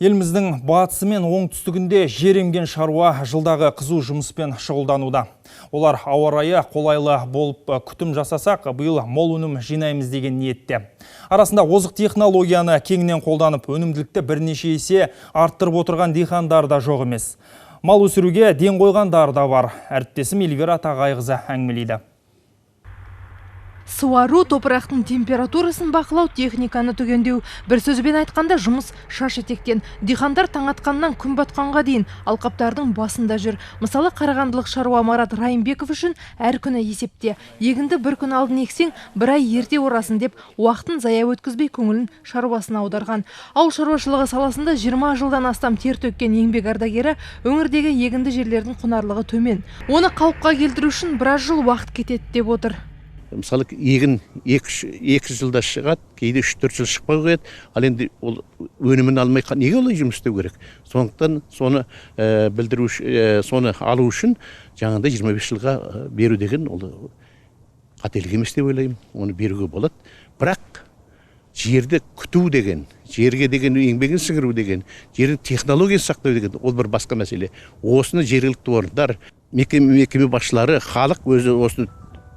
Еліміздің батысы мен оңтүстігінде жер емген шаруа жылдағы қызу жұмыспен шұғылдануда. Олар ауа райы қолайлы болып күтім жасасақ, биыл мол өнім жинаймыз деген ниетте. Арасында озық технологияны кеңінен қолданып, өнімділікті бірнеше есе арттырып отырған диқандар да жоқ емес. Мал өсіруге ден қойғандар да бар. Әріптесім Эльвира Тағайқызы әңгімелейді. Суару, топырақтың температурасын бақылау, техниканы түгендеу. Бір сөзбен айтқанда жұмыс шаш етектен. Диқандар таң атқаннан күн батқанға дейін алқаптардың басында жүр. Мысалы, қарағандылық шаруа Марат Райымбеков үшін әр күні есепте. Егінді бір күн алдын ексең, бір ай ерте орасын деп, уақытын зая өткізбей көңілін шаруасына аударған. Ауыл шаруашылығы саласында 20 жылдан астам тер төккен еңбек ардагері өңірдегі егінді жерлердің құнарлығы төмен. Оны қалыпқа келтіру үшін біраз жыл уақыт кетеді деп отыр. Мысалы, егін 2 жылда шығады, кейде 3-4 жыл шықпай қояды. Ал енді ол өнімін алмай неге олай жұмыс істеу керек? Сондықтан соны білдіру, соны алу үшін жаңағыдай 25 жылға беру деген ол қателік емес деп ойлаймын. Оны беруге болады. Бірақ жерді күту деген, жерге деген еңбегін сіңіру деген, жердің технологиясын сақтау деген ол бір басқа мәселе. Осыны жергілікті орындар, мекеме басшылары, халық өзі осыны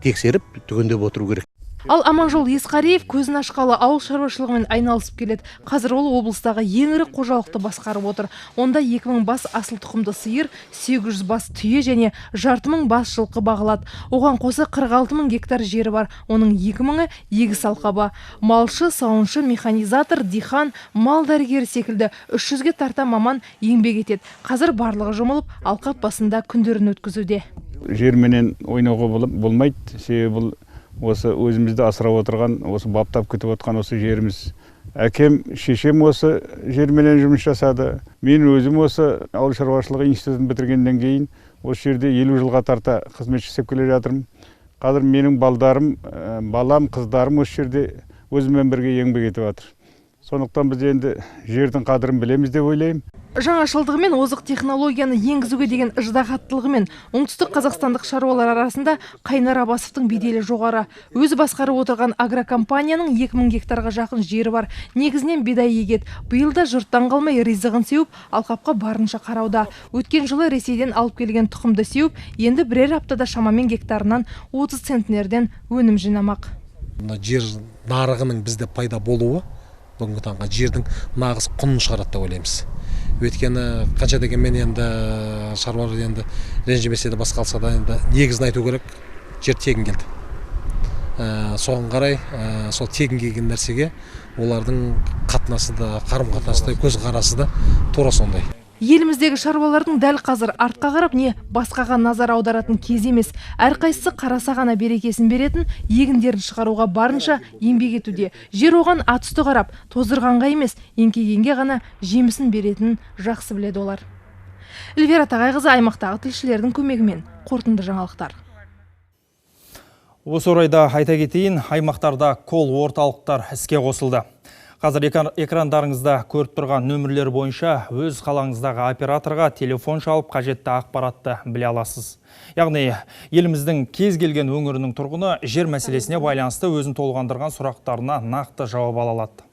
тексеріп түгендеп отыру керек. Ал Аманжол Есқариев көзін ашқалы ауыл шаруашылығымен айналысып келеді. Қазір ол облыстағы ең ірі қожалықты басқарып отыр. Онда 2000 бас асыл тұқымды сиыр, 800 бас түйе және 500 бас жылқы бағылады. Оған қоса 46 000 гектар жері бар. Оның 2000-і егіс алқабы. Малшы, сауыншы, механизатор, диқан, мал дәрігері секілді 300-ге тарта маман еңбек етеді. Қазір барлығы жұмылып, алқап басында күндерін өткізуде. Жерменен ойнауға болмайды. Себебі бұл осы өзімізді асырап отырған, осы баптап күтіп отқан осы жеріміз. Әкем, шешем осы жерменен жұмыс жасады. Мен өзім осы ауыл шаруашылығы институтын бітіргеннен кейін осы жерде 50 жылға тарта қызмет жасап келе жатырмын. Қазір менің балам, қыздарым осы жерде өзімен бірге еңбек етіп жатыр. Сондықтан біз енді жердің қадірін білеміз деп ойлаймын. Жаңашылдығымен озық технологияны енгізуге деген ыждағаттылығымен оңтүстік қазақстандық шаруалар арасында Қайнар Абасовтың беделі жоғары. Өзі басқарып отырған агрокомпанияның 2000 гектарға жақын жері бар. Негізінен бидай егеді. Биыл да жұрттан қалмай ризығын сеуіп, алқапқа барынша қарауда. Өткен жылы Ресейден алып келген тұқымды сеуіп, енді бірер аптада шамамен гектарынан 30 центнерден өнім жинамақ. Жер нарығының бізде пайда болуы бүгінгі таңға жердің нағыз құнын шығарады деп ойлаймыз. Өйткені қанша дегенмен енді шаруалар енді ренжімесе де басқа алса да енді негізін айту керек, жер тегін келді. Соған қарай сол тегін келген нәрсеге олардың қатынасы да, қарым-қатынасы да, көзқарасы да тура сондай. Еліміздегі шаруалардың дәл қазір артқа қарап не басқаға назар аударатын кез емес. Әрқайсысы қараса ғана берекесін беретін, егіндерін шығаруға барынша еңбек етуде. Жер оған ат үсті қарап, тоздырғанға емес, еңкейгенге ғана жемісін беретінін жақсы біледі олар. Эльвира Тағайқызы, аймақтағы тілшілердің көмегімен қорытынды жаңалықтар. Осы орайда айта кетейін, аймақтарда кол орталықтар іске қосылды. Қазір экрандарыңызда көріп тұрған нөмірлер бойынша өз қалаңыздағы операторға телефон шалып қажетті ақпаратты біле аласыз. Яғни, еліміздің кез келген өңірінің тұрғыны жер мәселесіне байланысты өзін толғандырған сұрақтарына нақты жауап ала алады.